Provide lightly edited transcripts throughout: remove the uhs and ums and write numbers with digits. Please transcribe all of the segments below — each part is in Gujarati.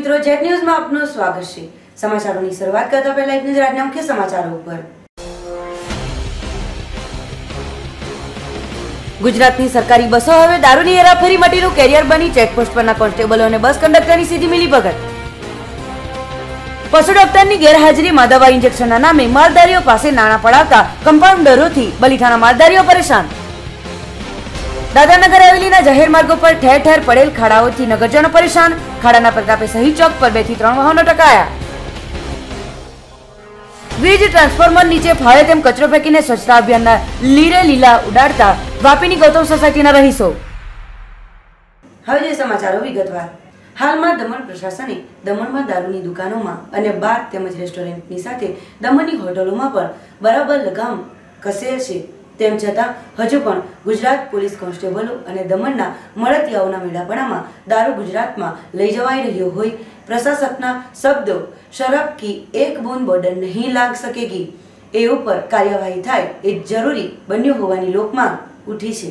મિત્રો, જેટ ન્યૂઝમાં આપનું સ્વાગત છે। સમાચારોની શરૂઆત કરતા પહેલા એક નજર આજના મુખ્ય સમાચારો ઉપર। ગુજરાતની સરકારી બસો હવે દારૂની હેરાફેરી માટેનું કેરિયર બની। ચેકપોસ્ટ પરના કોન્સ્ટેબલો અને બસ કંડક્ટરની સીધી મિલીભગત। પશુ ડોક્ટરની ગેરહાજરીમાં દવા ઇન્જેક્શનના નામે માલધારીઓ પાસે નાણાં પડાવતા કમ્પાઉન્ડરોથી બલીઠાના માલધારીઓ પરેશાન। દાદરાનગર હવેલીના જાહેર માર્ગો પર ઠેર ઠેર પડેલ ખાડાઓથી નગરજનો પરેશાન। ખાડાના પ્રતાપે શહીદ ચોક પર 2 થી 3 વાહનો ટકાયા। વીજ ટ્રાન્સફોર્મર નીચે ફાળે તેમ કચરો ફેંકીને સ્વચ્છતા અભિયાનના લીરે લીલા ઉડાડતા વાપીની ગૌતમ સોસાયટીના રહીશો। હવે જે સમાચારો વિગતવાર। હાલમાં દમણ પ્રશાસને દમણમાં દારૂની દુકાનોમાં અને બાર તેમજ રેસ્ટોરન્ટની સાથે દમણની હોટલોમાં પણ બરાબર લગામ કસેલ છે। તેમ છતાં હજુ પણ ગુજરાત પોલીસ કોન્સ્ટેબલો અને દમણના મળતિયાઓના મેળાપણામાં દારૂ ગુજરાતમાં લઈ જવાઈ રહ્યો હોય પ્રશાસકના શબ્દો શરાબ કી એક બૂંદ બોર્ડર નહીં લાગ સકેગી એ ઉપર કાર્યવાહી થાય એ જરૂરી બન્યું હોવાની લોકમાંગ ઉઠી છે।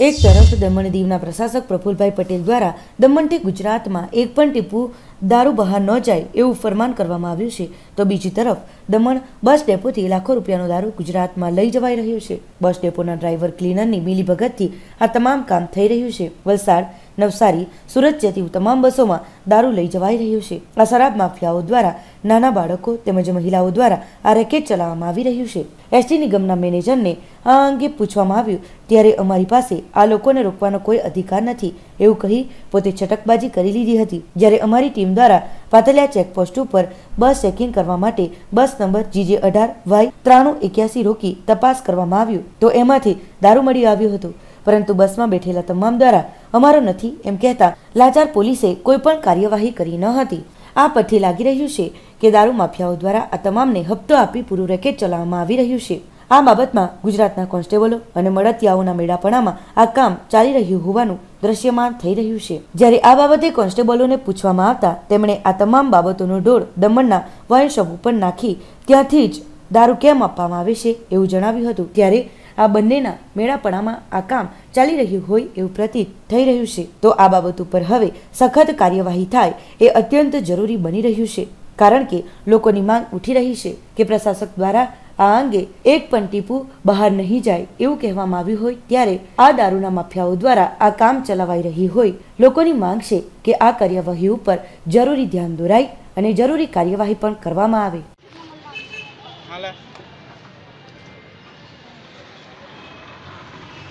એક તરફ દમણ દીવના પ્રશાસક પ્રફુલભાઈ પટેલ દ્વારા દમણથી ગુજરાતમાં એક પણ ટીપું દારૂ બહાર ન જાય એવું ફરમાન કરવામાં આવ્યું છે, તો બીજી તરફ દમણ બસ ડેપોથી લાખો રૂપિયાનો દારૂ ગુજરાતમાં લઈ જવાઈ રહ્યો છે। બસ ડેપોના ડ્રાઈવર ક્લીનરની મિલીભગતથી આ તમામ કામ થઈ રહ્યું છે। વલસાડ, નવસારી, સુરત જેથી તમામ બસોમાં દારૂ લઈ જવાઈ રહ્યું છે। આ શરાબ માફિયાઓ દ્વારા નાના બાળકો તેમજ મહિલાઓ દ્વારા આ રેકેટ ચલાવવામાં આવી રહ્યું છે। એસટી નિગમના મેનેજરને આ અંગે પૂછવામાં આવ્યું ત્યારે અમારી પાસે આ લોકોને રોકવાનો કોઈ અધિકાર નથી એવું કહી પોતે છટકબાજી કરી લીધી હતી। જ્યારે અમારી ટીમ દ્વારા પાતલિયા ચેકપોસ્ટ ઉપર બસ ચેકિંગ કરવા માટે બસ નંબર GJ18Y9381 રોકી તપાસ કરવામાં આવ્યું તો એમાંથી દારૂ મળી આવ્યો હતો, પરંતુ બસમાં બેઠેલા તમામ દ્વારા અમારો નથી એમ કહેતા લાચાર પોલીસે કોઈ પણ કાર્યવાહી કરી ન હતી। આ પરથી લાગી રહ્યું છે કે દારૂ માફિયાઓ દ્વારા આ તમામને હપ્તો આપી પૂરું રેકેટ ચલાવવામાં આવી રહ્યું છે। આ બાબતમાં ગુજરાતના કોન્સ્ટેબલો અને મળતિયાઓના મેળાપણામાં આ કામ ચાલી રહ્યું હોવાનું દ્રશ્યમાન થઈ રહ્યું છે। જ્યારે આ બાબતે કોન્સ્ટેબલોને પૂછવામાં આવતા તેમણે આ તમામ બાબતોનો ઢોળ દમણના વાઇન શોપ ઉપર નાખી ત્યાંથી જ દારૂ કેમ આપવામાં આવે છે એવું જણાવ્યું હતું। ત્યારે આ બંનેના મેળાપણામાં આ કામ ચાલી રહ્યું હોય એવું પ્રતીત થઈ રહ્યું છે, તો આ બાબત ઉપર હવે સખત કાર્યવાહી થાય એ અત્યંત જરૂરી બની રહ્યું છે, કારણ કે લોકોની માંગ ઉઠી રહી છે કે પ્રશાસક દ્વારા આ અંગે એક પણ ટીપું બહાર નહીં જાય એવું કહેવામાં આવ્યું હોય ત્યારે આ દારૂના માફિયાઓ દ્વારા આ કામ ચલાવાઈ રહી હોય લોકોની માંગ છે કે આ કાર્યવાહી ઉપર જરૂરી ધ્યાન દોરાય અને જરૂરી કાર્યવાહી પણ કરવામાં આવે।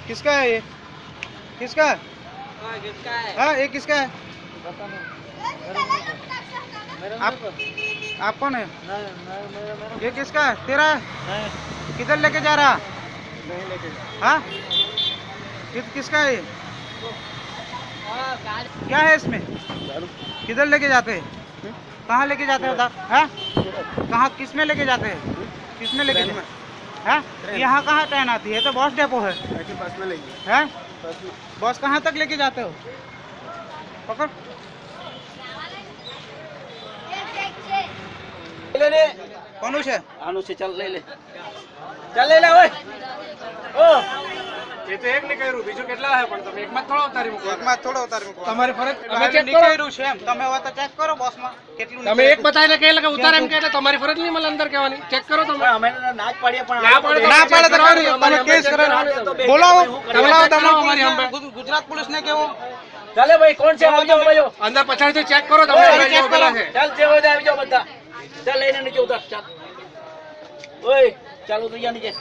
किसका है ये? किसका? हाँ, ये किसका है? आप कौन है? ये किसका है? तेरा है? किधर लेके जा रहा? नहीं लेके। हाँ? किसका है ये? क्या है इसमें? किधर लेके जाते हैं? कहाँ लेके जाते हैं? हाँ? कहाँ किस में लेके जाते हैं? किस में लेके जाते हैं? है? यहाँ कहाँ ट्रेन आती है? तो बस डेपो है। बस में लेके है? बस कहाँ तक लेके जाते हो? पकड़ ले ले। कौन है? आनु से चल ले ले। चल ले ले ओए। ओ ये तो एक नहीं करू बीजू કેટલા હે પણ તમે એકમાં થોડો ઉતારી મૂકો। એકમાં થોડો ઉતારી મૂકો। તમારી ફરજ અમે ચેક કર્યું છે એમ તમે હવે તો ચેક કરો બોસમાં કેટલું તમે એક બતાઈને કહે કે ઉતાર એમ કહે તમારી ફરજ નહીં મને અંદર કહેવાની ચેક કરો તમે। અમે ના જ પાડીએ પણ ના પાડે તો તમે કેસ કરો બોલાવો તમે અમારી હમ ગુજરાત પોલીસ ને કેવો ચાલે ભાઈ કોણ છે આવજો અંદર પછાડથી ચેક કરો તમે ચેક કરો ચાલ જે હોય આવી જાવ બધા ચાલ લઈને નીચે ઉતાર ચાલ ઓય ચાલો તો અહીંયા નીચે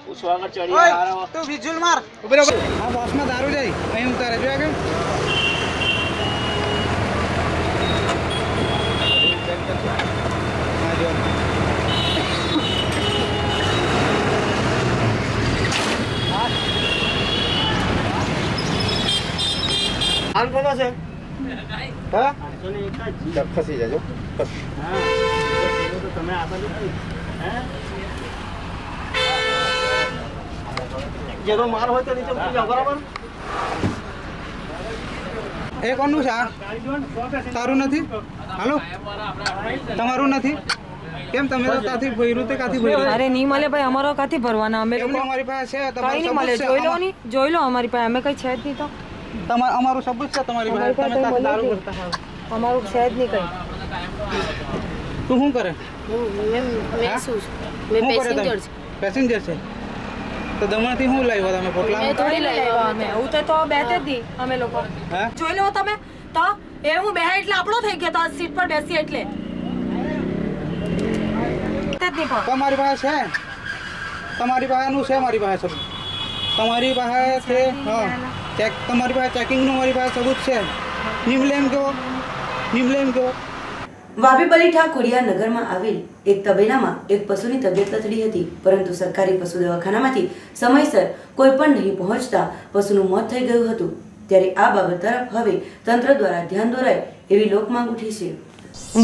પૂછો આગળ ચડી આ તો વિઝ્યુઅલ માર ઉભરે આ બોસમાં દારૂ જાય અહીં ઉતારે જો આગળ આ જો હાલ કોનો છે હા ફસી જાજો હા તો તમે આપા દો હે જેનો માર હોય તો નીચે ઉતરી જાવ બરાબર। એ કોનું છે આ? તારું નથી? હાલો તમારું નથી? કેમ તમે તો કાથી ભર્યું તે કાથી ભર્યું? અરે નહીં મળે ભાઈ, અમારો કાથી ભરવાના અમે લોકો? અમારી પાસે છે તમારું નહીં મળે, જોઈ લો અમારી પાસે, અમે કઈ છે જ નહીં તો તમારું અમારું સબૂત છે તમારી પાસે, તમે કાથી દારૂ કરતા અમારું છે જ નહીં કંઈ. તું શું કરે? પેસેન્જર છે તો દમણથી શું લાવ્યો તમે પોટલા? થોડી લઈ આવ્યા અમે. હું તો બેઠે જ નહીં અમે લોકો. હા જોઈ લો તમે તો એ હું બે એટલે આપણો થઈ ગયો તો સીટ પર બેસી એટલે તમારી પાસે છે? તમારી પાસેનું છે? મારી પાસે સબૂત તમારી પાસે છે? હા તમારી પાસે ચેકિંગનું મારી પાસે સબૂત છે. નિમલે એમ કહો. વાપી પલીઠા ખોડિયાર નગરમાં આવેલ એક તબેલામાં એક પશુની તબિયત લથડી હતી, પરંતુ સરકારી પશુ દવાખાનામાંથી સમયસર કોઈ પણ નહીં પહોંચતા પશુનું મોત થઈ ગયું હતું. ત્યારે આ બાબત તરફ હવે તંત્ર દ્વારા ધ્યાન દોરાય એવી લોકમાંગ ઉઠી છે.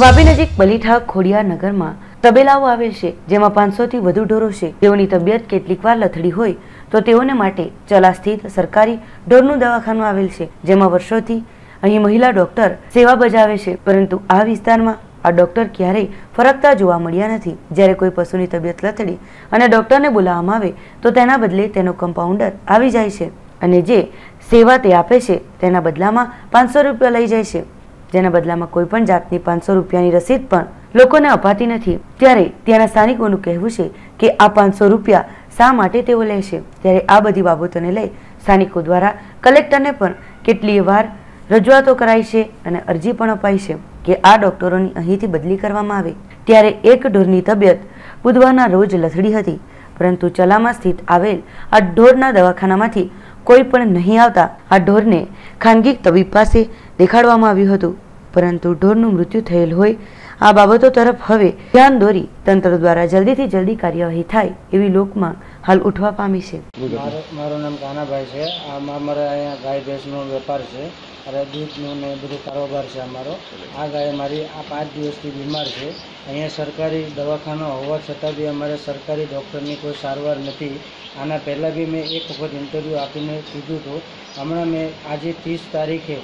વાપી નજીક પલીઠા ખોડિયાર નગરમાં તબેલાઓ આવેલ છે, જેમાં 500 થી વધુ ઢોરો છે. તેઓની તબિયત કેટલીક વાર લથડી હોય તો તેઓને માટે ચલા સ્થિત સરકારી ઢોરનું દવાખાનું આવેલ છે, જેમાં વર્ષોથી અહીં મહિલા ડોક્ટર સેવા બજાવે છે, પરંતુ આ વિસ્તારમાં આ ડોક્ટર ક્યારેય ફરકતા જોવા મળ્યા નથી. જ્યારે કોઈ પશુની તબિયત લથડી અને ડોક્ટરને બોલાવવામાં આવે તો તેના બદલે તેનો કમ્પાઉન્ડર આવી જાય છે અને જે સેવા તે આપે છે તેના બદલામાં 500 રૂપિયા લઈ જાય છે, જેના બદલામાં કોઈ પણ જાતની 500 રૂપિયાની રસીદ પણ લોકોને અપાતી નથી. ત્યારે ત્યાંના સ્થાનિકોનું કહેવું છે કે આ 500 રૂપિયા શા માટે તેઓ લે છે. ત્યારે આ બધી બાબતોને લઈ સ્થાનિકો દ્વારા કલેક્ટરને પણ કેટલીય વાર રજૂઆતો કરાઈ છે અને અરજી પણ અપાઈ છે કે આ ડોક્ટરોની અહીંથી બદલી કરવામાં આવે. ત્યારે એક ઢોરની તબિયત બુધવારના રોજ લથડી હતી, પરંતુ ચલામાં સ્થિત આવેલ આ ઢોરના દવાખાનામાંથી કોઈ પણ નહીં આવતા આ ઢોરને ખાનગી તબીબ પાસે દેખાડવામાં આવ્યું હતું, પરંતુ ઢોરનું મૃત્યુ થયેલ હોય. આ બાબતો તરફ હવે ધ્યાન દોરી તંત્ર દ્વારા જલ્દીથી જલ્દી કાર્યવાહી થાય એવી લોકમાં હાલ ઉઠવા પામી છે. મારું નામ કાનાભાઈ છે. અમારે અહીંયા ગાય ભેંસનો વેપાર છે અને દૂધનો ને બધું કારોબાર છે અમારો. આ ગાય મારી આ 5 દિવસથી બીમાર છે. અહીંયા સરકારી દવાખાનો હોવા છતાં બી અમારે સરકારી ડૉક્ટરની કોઈ સારવાર નથી. આના પહેલાં બી મેં એક વખત ઇન્ટરવ્યૂ આપીને કીધું હતું. હમણાં મેં આજે 30 તારીખે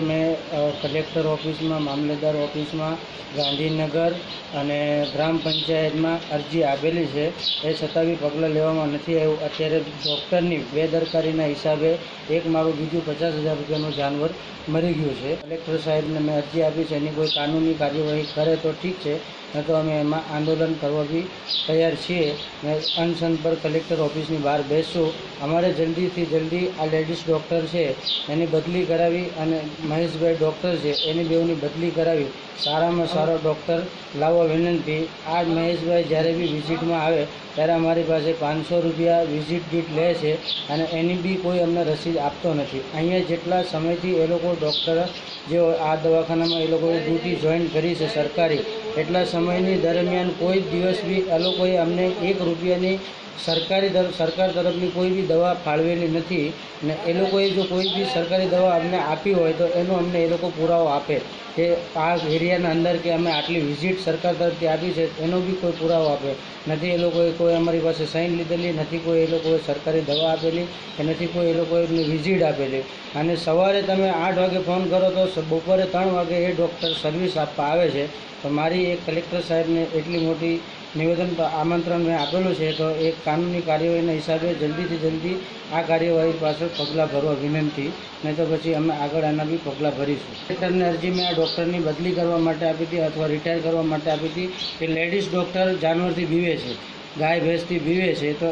મેં કલેક્ટર ઓફિસમાં, મામલતદાર ઓફિસમાં, ગાંધીનગર અને ગ્રામ પંચાયતમાં અરજી આપેલી છે. એ છતાં બી પગલાં લેવામાં નથી આવ્યું. અત્યારે ડૉક્ટરની બેદરકારીના હિસાબે એક મારું બીજું 50,000 રૂપિયાનું જાનવર મરી ગયું છે. કલેક્ટર સાહેબને મેં અરજી આપી છે. એની કોઈ કાનૂની કાર્યવાહી કરે તો ઠીક છે, ન તો અમે એમાં આંદોલન કરવા બી તૈયાર છીએ. મેં અનશન પર કલેક્ટર ઓફિસની બહાર બેસશું. અમારે જલ્દીથી જલ્દી આ લેડીઝ ડૉક્ટર છે એની બદલી કરાવી અને મહેશભાઈ ડૉક્ટર છે એની બેઉની બદલી કરાવી સારામાં સારો ડૉક્ટર લાવવા વિનંતી. આ મહેશભાઈ જ્યારે બી વિઝિટમાં આવે ત્યારે અમારી પાસે 500 રૂપિયા વિઝિટ દીઠ લે છે અને એની બી કોઈ અમને રસીદ આપતો નથી. અહીંયા જેટલા સમયથી એ લોકો ડૉક્ટર જે આ દવાખાનામાં એ લોકોએ ડ્યુટી જોઈન કરી છે સરકારી, એટલા સમયની દરમિયાન કોઈ દિવસ બી એ લોકોએ અમને 1 રૂપિયાની સરકાર તરફની કોઈ બી દવા ફાળવેલી નથી. ને એ લોકોએ જો કોઈ બી સરકારી દવા અમને આપી હોય તો એનો અમને એ લોકો પુરાવો આપે કે આ એરિયાના અંદર કે અમે આટલી વિઝિટ સરકાર તરફથી આપી છે, એનો બી કોઈ પુરાવો આપે નથી. એ લોકોએ કોઈ અમારી પાસે સાઇન લીધેલી નથી, કોઈ એ લોકોએ સરકારી દવા આપેલી કે નથી કોઈ એ લોકોએ વિઝિટ આપેલી. અને સવારે તમે 8 વાગે ફોન કરો તો બપોરે 3 વાગે એ ડૉક્ટર સર્વિસ આપવા આવે છે. તો મારી એક કલેક્ટર સાહેબને એટલી મોટી નિવેદન આમંત્રણ મેં આપેલું છે, તો એક કાનૂની કાર્યવાહીના હિસાબે જલ્દીથી જલ્દી આ કાર્યવાહી પાછળ પગલાં ભરવા વિનંતી, નહીં તો પછી અમે આગળ આના બી પગલાં ભરીશું. કલેક્ટરને અરજી મેં આ ડૉક્ટરની બદલી કરવા માટે આપી હતી અથવા રિટાયર કરવા માટે આપી હતી કે લેડીઝ ડૉક્ટર જાનવરથી બીવે છે, ગાય ભેંસથી બીવે છે, તો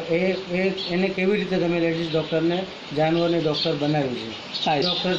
એને કેવી રીતે તમે લેડીઝ ડૉક્ટરને જાનવરની ડૉક્ટર બનાવી છે. ડૉક્ટર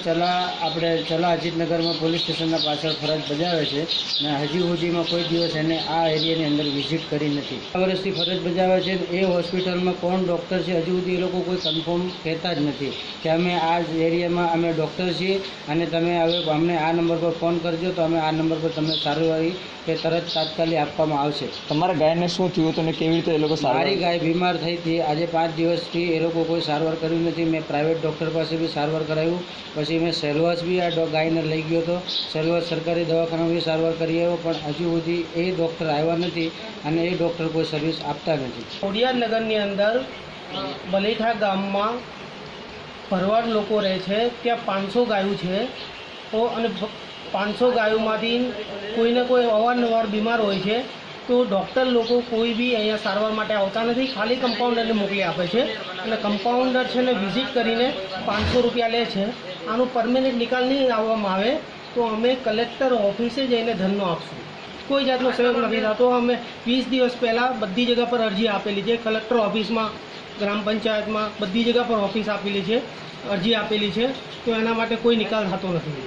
ચલા અજીતનગરમાં પોલીસ સ્ટેશનના પાછળ ફરજ બજાવે છે ને હજી સુધીમાં કોઈ દિવસ એને આ એરિયાની અંદર વિઝિટ કરી નથી. 2 વર્ષથી ફરજ બજાવે છે. એ હોસ્પિટલમાં કોણ ડૉક્ટર છે હજી સુધી એ લોકો કોઈ કન્ફર્મ કહેતા જ નથી કે અમે આ એરિયામાં અમે ડૉક્ટર છીએ અને તમે હવે અમને આ નંબર પર ફોન કરજો તો અમે આ નંબર પર તમને સારવારી કે તરત તાત્કાલિક આપવામાં આવશે. તમારા ગાયને શું થયું હતું અને કેવી રીતે એ લોકો મારી ગાય બીમાર થઈ હતી. આજે 5 દિવસથી એ લોકો કોઈ સારવાર કર્યું નથી. મેં પ્રાઇવેટ ડૉક્ટર પાસે બી સારવાર કરાવ્યું. પછી મેં સેલવાસ બી આ ગાયને લઈ ગયો હતો. સેલવાસ સરકારી દવાખાનામાં બી સારવાર કરી આવ્યો, પણ હજુ સુધી એ ડૉક્ટર આવ્યા નથી અને એ ડૉક્ટર કોઈ સર્વિસ આપતા નથી. ખોડિયાર નગરની અંદર બલેઠા ગામમાં ભરવાડ લોકો રહે છે. ત્યાં 500 ગાયો છે તો અને 500 ગાયોમાંથી કોઈને કોઈ અવારનવાર બીમાર હોય છે. તો ડૉક્ટર લોકો કોઈ બી અહીંયા સારવાર માટે આવતા નથી, ખાલી કમ્પાઉન્ડરને મોકલી આપે છે અને કમ્પાઉન્ડર છે ને વિઝિટ કરીને 500 રૂપિયા લે છે. આનો પરમેનન્ટ નિકાલ નહીં આવવામાં આવે તો તો અમે કલેક્ટર ઓફિસે જઈને ધરનો આપશું. કોઈ જાતનો સહયોગ નથી થતો. અમે 20 દિવસ પહેલાં બધી જગ્યા પર અરજી આપેલી છે. કલેક્ટર ઓફિસમાં, ગ્રામ પંચાયતમાં, બધી જગ્યા પર ઓફિસ આપેલી છે, અરજી આપેલી છે, તો એના માટે કોઈ નિકાલ થતો નથી.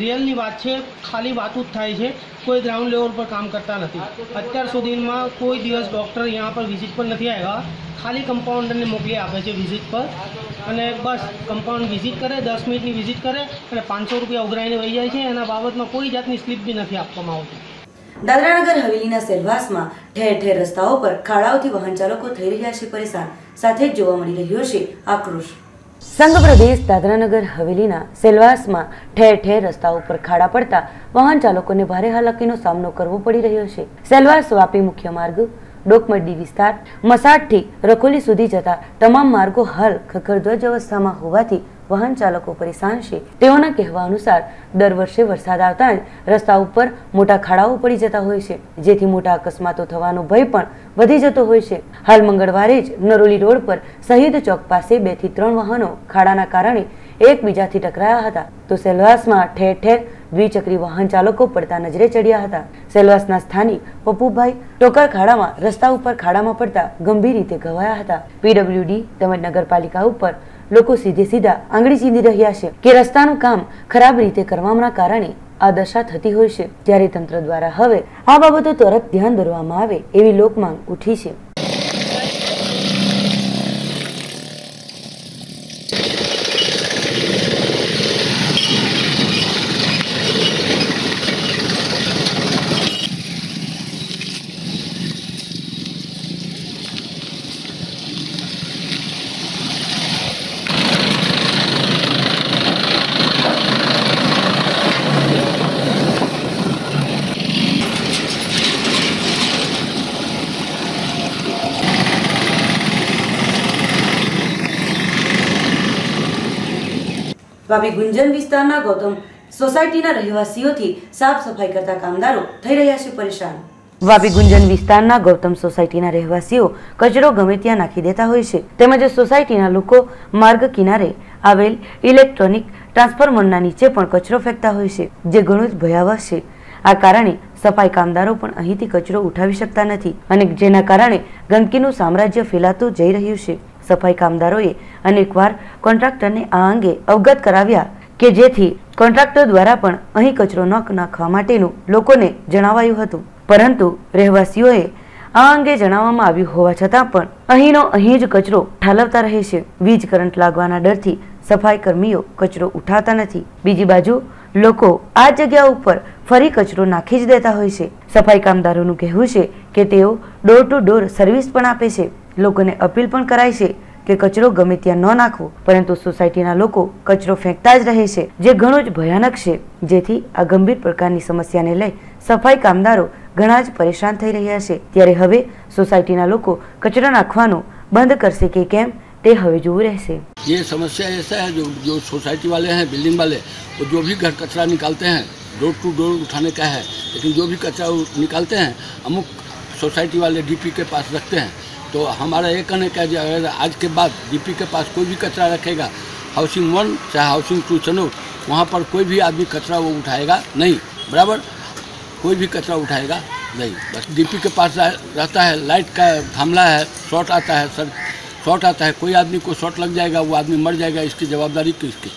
રિયલની વાત છે, ખાલી વાતો જ થાય છે, કોઈ ગ્રાઉન્ડ લેવલ પર કામ કરતા નથી. અત્યાર સુધીમાં કોઈ દિવસ ડૉક્ટર यहाँ પર વિઝિટ પર નથી આવ્યા. ખાલી કમ્પાઉન્ડરને મોકલી આપે છે વિઝિટ પર, અને બસ કમ્પાઉન્ડ વિઝિટ કરે, 10 મિનિટની વિઝિટ કરે અને 500 રૂપિયા ઉઘરાઈને વહી જાય છે. એના બાબતમાં કોઈ જાતની સ્લીપ બી નથી આપવામાં આવતી. દાદરાનગર હવેલીના સેલવાસમાં ઠેર ઠેર રસ્તાઓ પર ખાડાઓથી વાહન ચાલકો થઈ રહ્યા છે પરેશાન. સાથે જ જોવા મળી રહ્યો છે આક્રોશ. સંઘ પ્રદેશ દાદરાનગર હવેલીના સેલવાસમાં ઠેર ઠેર રસ્તાઓ પર ખાડા પડતા વાહન ચાલકોને ભારે હાલાકીનો સામનો કરવો પડી રહ્યો છે. સેલવાસ વાપી મુખ્ય માર્ગ, ડોકમરડી વિસ્તાર, મસાડથી રખોલી સુધી જતા તમામ માર્ગો હાલ ખખડધ્વજ અવસ્થામાં હોવાથી વાહન ચાલકો પરેશાન છે. તેઓના કહેવા અનુસાર દર વર્ષે વરસાદ આવતા જ રસ્તા ઉપર મોટા ખાડાઓ પડી જતા હોય છે, જેથી મોટા અકસ્માતો થવાનો ભય પણ વધી જતો હોય છે. હાલ મંગળવારે જ નરોલી રોડ પર શહીદ ચોક પાસે 2 થી 3 વાહનો ખાડાના કારણે એકબીજાથી ટકરાયા હતા, તો સેલવાસમાં ઠેર ઠેર દ્વિચક્રી વાહન ચાલકો પડતા નજરે ચડ્યા હતા. સેલવાસના સ્થાનિક પપ્પુભાઈ ટોકર ખાડામાં રસ્તા ઉપર ખાડામાં પડતા ગંભીર રીતે ઘવાયા હતા. પીડબ્લ્યુડી તેમજ નગરપાલિકા ઉપર લોકો સીધા આંગળી ચીંધી રહ્યા છે કે રસ્તાનું કામ ખરાબ રીતે કરવામાં કારણે આ દશા થતી હોય છે, ત્યારે તંત્ર દ્વારા હવે આ બાબતો તરફ ધ્યાન દોરવામાં આવે એવી લોકમાંગ ઉઠી છે. વાપી ગુંજન વિસ્તારના ગૌતમ સોસાયટીના રહેવાસીઓથી સાફ સફાઈ કરતા કામદારો થઈ રહ્યા છે પરેશાન. વાપી ગુંજન વિસ્તારના ગૌતમ સોસાયટીના રહેવાસીઓ કચરો ગમે ત્યાં નાખી દેતા હોય છે, તેમજ સોસાયટીના લોકો માર્ગ કિનારે આવેલ ઇલેક્ટ્રોનિક ટ્રાન્સફોર્મરના નીચે પણ કચરો ફેંકતા હોય છે, જે ઘણું જ ભયાવહ છે. આ કારણે સફાઈ કામદારો પણ અહીંથી કચરો ઉઠાવી શકતા નથી અને જેના કારણે ગંદકીનું સામ્રાજ્ય ફેલાતું જઈ રહ્યું છે. સફાઈ કામદારોએ અનેકવાર કોન્ટ્રાક્ટરને આ અંગે અવગત કરાવ્યા કે જેથી કોન્ટ્રાક્ટર દ્વારા પણ અહીં કચરો ન નાખવા માટેનું લોકોને જણાવાયું હતું, પરંતુ રહેવાસીઓએ આ અંગે જણાવવામાં આવ્યું હોવા છતાં પણ અહીંનો અહીં જ કચરો ઠાલવતા રહે છે. વીજ કરંટ લાગવાના ડરથી સફાઈ કર્મીઓ કચરો ઉઠાવતા નથી. બીજી બાજુ લોકો આ જગ્યા ઉપર ફરી કચરો નાખી જ દેતા હોય છે. સફાઈ કામદારોનું કહેવું છે કે તેઓ ડોર ટુ ડોર સર્વિસ પણ આપે છે. લોકોને અપીલ પણ કરાય છે કે કચરો ગમે ત્યાં ન નાખવો, પરંતુ સોસાયટીના લોકો કચરો ફેંકતા જ રહે છે, જે ઘણો જ ભયાનક છે. જેથી આ ગંભીર પ્રકારની સમસ્યાને લઈ સફાઈ કામદારો ઘણા જ પરેશાન થઈ રહ્યા છે. ત્યારે હવે સોસાયટીના લોકો કચરો નાખવાનું બંધ કરશે કે કેમ તે હવે જોવું રહેશે. ये समस्या ऐसा है जो सोसाइटी वाले हैं, बिल्डिंग वाले, वो जो भी घर कचरा निकालते हैं डोर टू डोर उठाने का है, लेकिन जो भी कचरा निकालते हैं अमुक सोसाइटी वाले डीपी के पास रखते हैं. तो हमारा ये कहने का जो अगर आज के बाद डीपी के पास कोई भी कचरा रखेगा, हाउसिंग 1 चाहे हाउसिंग 2 चलो, वहाँ पर कोई भी आदमी कचरा वो उठाएगा नहीं, बराबर, कोई भी कचरा उठाएगा नहीं. बस डीपी के पास रहता है, लाइट का थामला है, शॉर्ट आता है, सर शॉर्ट आता है, कोई आदमी को शॉर्ट लग जाएगा, वो आदमी मर जाएगा, इसकी जवाबदारी किसकी,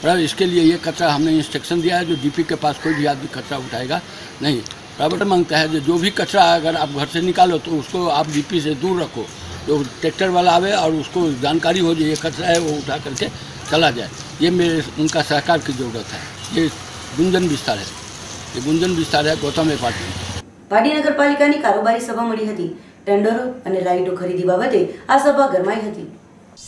बराबर. इसके लिए ये कचरा हमने इंस्ट्रक्शन दिया है, जो डीपी के पास कोई भी आदमी कचरा उठाएगा नहीं. बराबर मांगता है जो भी कचरा अगर आप घर से निकालो तो उसको आप डीपी से दूर रखो, जो ट्रैक्टर वाला आवे और उसको जानकारी हो जाए ये कचरा है, वो उठा करके चला जाए. ये मेरे उनका सहकार की ज़रूरत है. ये गुंजन विस्तार है, ये गुंजन विस्तार है गौतम एपार्टमेंट. પાડી નગરપાલિકાની કારોબારી સભા મળી હતી. ટેન્ડરો અને લાઇટો ખરીદી બાબતે આ સભા ગરમાઈ હતી.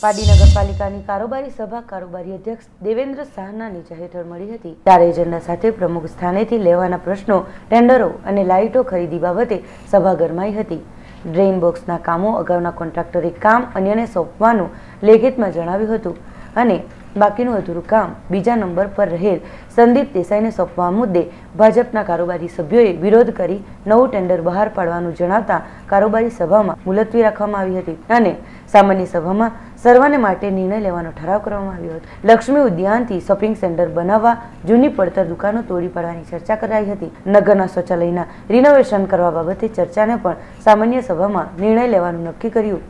પાડી નગરપાલિકાની કારોબારી સભા કારોબારી અધ્યક્ષ દેવેન્દ્ર શાહના નીચા હેઠળ મળી હતી. 4 એજન્ડા સાથે પ્રમુખ સ્થાનેથી લેવાના પ્રશ્નો, ટેન્ડરો અને લાઇટો ખરીદી બાબતે સભા ગરમાઈ હતી. ડ્રેઇન બોક્સના કામો અગાઉના કોન્ટ્રાક્ટરે કામ અન્યને સોંપવાનું લેખિતમાં જણાવ્યું હતું અને બાકીનું અધૂરું કામ બીજા નંબર પર રહેલ સંદીપ દેસાઈને સોંપવા મુદ્દે ભાજપના કારોબારી સભ્યોએ વિરોધ કરી નવું ટેન્ડર બહાર પાડવાનું જણાવતા કારોબારી સભામાં મુલતવી રાખવામાં આવી હતી અને સામાન્ય સભામાં સર્વાને માટે નિર્ણય લેવાનો ઠરાવ કરવામાં આવ્યો હતો. લક્ષ્મી ઉદ્યાનથી શોપિંગ સેન્ટર બનાવવા જૂની પડતર દુકાનો તોડી પાડવાની ચર્ચા કરાઈ હતી. નગરના શૌચાલયના રિનોવેશન કરવા બાબતે ચર્ચાને પણ સામાન્ય સભામાં નિર્ણય લેવાનું નક્કી કર્યું.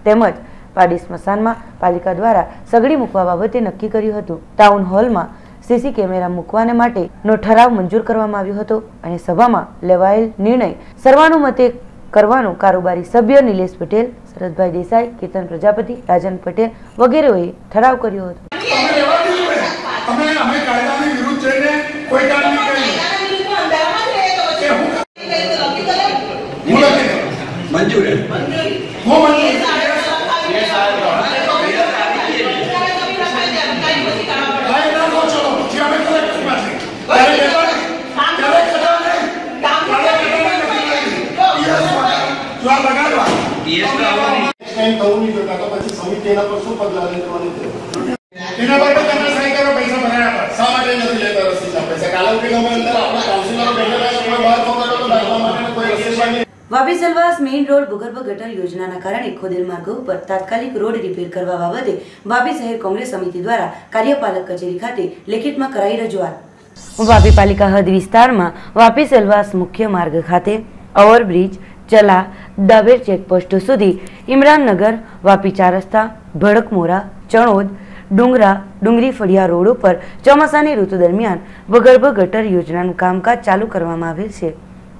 તેમજ પાડી સ્મશાનમાં પાલિકા દ્વારા સગડી મૂકવા બાબતે નક્કી કર્યું હતું. ટાઉન હોલમાં સીસી કેમેરા મૂકવાને માટેનો ઠરાવ મંજૂર કરવામાં આવ્યો હતો અને સભામાં લેવાયેલ નિર્ણય સર્વાનુમતે કરવાનો કારોબારી સભ્ય નિલેશ પટેલ, શરદભાઈ દેસાઈ, કેતન પ્રજાપતિ, રાજન પટેલ વગેરેઓએ ઠરાવ કર્યો હતો. વાપી સેલવાસ મેઇન રોડ ભૂગર્ભ ગટર યોજનાના કારણે ખોદેલ માર્ગો ઉપર તાત્કાલિક રોડ રિપેર કરવા બાબતે વાપી શહેર કોંગ્રેસ સમિતિ દ્વારા કાર્યપાલક કચેરી ખાતે લેખિતમાં કરાઈ રજૂઆત. વાપી પાલિકા હદ વિસ્તારમાં વાપી સેલવાસ મુખ્ય માર્ગ ખાતે ઓવરબ્રિજ, ચલા, દાવેર ચેકપોસ્ટ સુધી ઇમરાનનગર, વાપી 4 રસ્તા, ભડકમોરા, ચણોદ, ડુંગરા, ડુંગરી ફળિયા રોડ ઉપર ચોમાસાની ઋતુ દરમિયાન ભૂગર્ભ ગટર યોજનાનું કામકાજ ચાલુ કરવામાં આવેલ છે,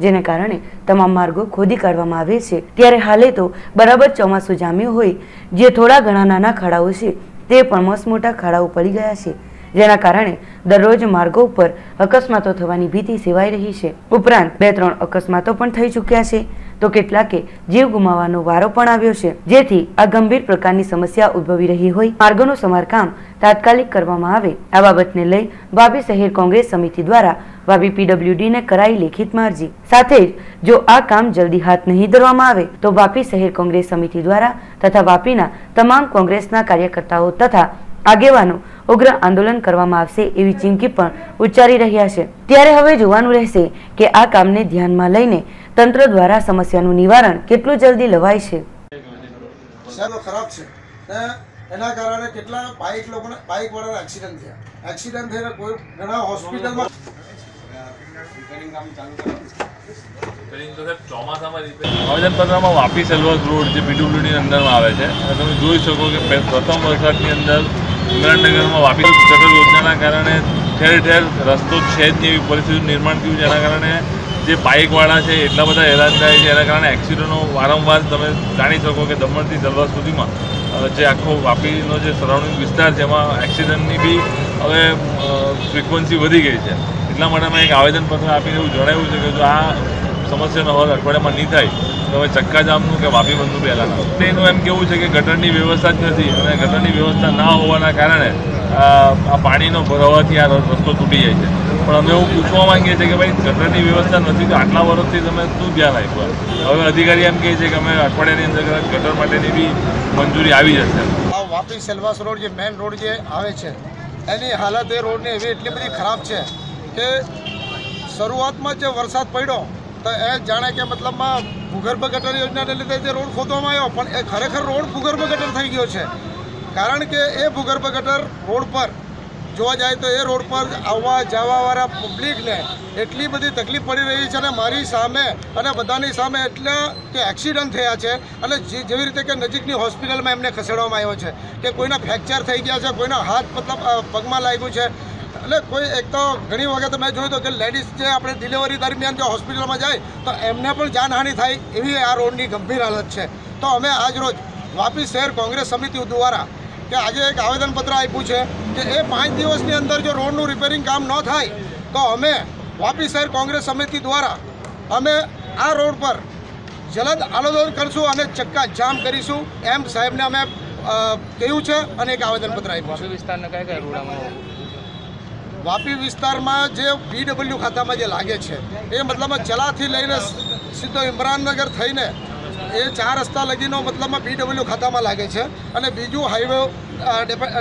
જેને કારણે તમામ માર્ગો ખોદી કાઢવામાં આવે છે. ત્યારે હાલે તો બરાબર ચોમાસું જામ્યું હોય, જે થોડા ઘણા નાના ખાડાઓ છે તે પણ મસ્ત મોટા ખાડાઓ પડી ગયા છે, જેના કારણે દરરોજ માર્ગો ઉપર અકસ્માતો થવાની ભીતિ સેવાઈ રહી છે. ઉપરાંત 2-3 અકસ્માતો પણ થઈ ચૂક્યા છે, તો કેટલાકે જીવ ગુમાવવાનો વારો પણ આવ્યો છે, જેથી આ ગંભીર પ્રકારની સમસ્યા ઉદ્ભવી રહી હોય માર્ગોનું સમારકામ તાત્કાલિક કરવામાં આવે. આ બાબતને લઈ વાપી શહેર કોંગ્રેસ સમિતિ દ્વારા વાપી PWD ને કરાઈ લેખિતમાં અરજી. સાથે જ જો આ કામ જલ્દી હાથ નહીં ધરવામાં આવે તો વાપી શહેર કોંગ્રેસ સમિતિ દ્વારા તથા વાપીના તમામ કોંગ્રેસના કાર્યકર્તાઓ તથા આગેવાનો ઉગ્ર આંદોલન કરવામાં આવશે એવી ચીમકી પણ ઉચ્ચારી રહ્યા છે. ત્યારે હવે જોવાનું રહેશે કે આ કામને ધ્યાનમાં લઈને તંત્ર દ્વારા સમસ્યાનું નિવારણ કેટલું જલ્દી લવાય છે. ખરાબ છે એના કારણે કેટલા બાઇક વાળાના એક્સિડન્ટ થઈને કોઈ ઘણા હોસ્પિટલમાં આવેદનપત્રમાં વાપી સેલવાસ રોડ જે PWDની અંદરમાં આવે છે અને તમે જોઈ શકો કે પ્રથમ વરસાદની અંદર ઇમરાનનગરમાં વાપી ગટર યોજનાના કારણે ઠેર ઠેર રસ્તો છે જ નહીં એવી પરિસ્થિતિનું નિર્માણ થયું, જેના કારણે જે બાઇકવાળા છે એટલા બધા હેરાન થાય છે. એના કારણે એક્સિડન્ટો વારંવાર તમે જાણી શકો કે દમણથી સેલવાસ સુધીમાં જે આખો વાપીનો જે સરાઉન્ડિંગ વિસ્તાર છે એમાં એક્સિડન્ટની બી હવે ફ્રિકવન્સી વધી ગઈ છે. એટલા માટે મેં એક આવેદનપત્ર આપીને એવું જણાવ્યું છે કે જો આ સમસ્યાનો હલ અઠવાડિયામાં નહીં થાય તો હવે ચક્કાજામનું કે વાપી બંધનું બી એલાન આવે. એનું એમ કેવું છે કે ગટરની વ્યવસ્થા જ નથી અને ગટરની વ્યવસ્થા ના હોવાના કારણે આ પાણીનો ભરાવાથી આ રસ્તો તૂટી જાય છે. પણ અમે એવું પૂછવા માંગીએ છીએ કે ભાઈ ગટરની વ્યવસ્થા નથી તો આટલા વર્ષથી તમે શું ધ્યાન આપ્યું? હવે અધિકારી એમ કહે છે કે અમે અઠવાડિયાની અંદર ગટર માટેની બી મંજૂરી આવી જશે. આ વાપી સેલવાસ રોડ જે મેઇન રોડ જે આવે છે એની હાલત એ રોડની એવી એટલી બધી ખરાબ છે કે શરૂઆતમાં જે વરસાદ પડ્યો તો એ જાણે કે મતલબમાં ભૂગર્ભ ગટર યોજનાને લીધે જે રોડ ખોદવામાં આવ્યો પણ એ ખરેખર રોડ ભૂગર્ભ ગટર થઈ ગયો છે. કારણ કે એ ભૂગર્ભ ગટર રોડ પર જોવા જાય તો એ રોડ પર આવવા જવાવાળા પબ્લિકને એટલી બધી તકલીફ પડી રહી છે અને મારી સામે અને બધાની સામે એટલા કે એક્સિડન્ટ થયા છે અને જેવી રીતે કે નજીકની હોસ્પિટલમાં એમને ખસેડવામાં આવ્યો છે કે કોઈના ફ્રેક્ચર થઈ ગયા છે, કોઈના હાથ મતલબ પગમાં લાગ્યું છે. એટલે કોઈ એક તો ઘણી વખત મેં જોયું તો કે લેડીઝ જે આપણે ડિલિવરી દરમિયાન જો હોસ્પિટલમાં જાય તો એમને પણ જાનહાનિ થાય એવી આ રોડની ગંભીર હાલત છે. તો અમે આજ રોજ વાપી શહેર કોંગ્રેસ સમિતિ દ્વારા કે આજે એક આવેદનપત્ર આપ્યું છે કે એ 5 દિવસની અંદર જો રોડનું રિપેરિંગ કામ ન થાય તો અમે વાપી શહેર કોંગ્રેસ સમિતિ દ્વારા અમે આ રોડ પર જલદ આંદોલન કરશું અને ચક્કા જામ કરીશું એમ સાહેબને અમે કહ્યું છે અને એક આવેદનપત્ર આપ્યું છે. વિસ્તારના કયા રોડ વાપી વિસ્તારમાં જે PW ખાતામાં જે લાગે છે એ મતલબમાં ચલાથી લઈને સીધો ઇમરાનનગર થઈને એ 4 રસ્તા લગીનો મતલબમાં PW ખાતામાં લાગે છે અને બીજું હાઈવે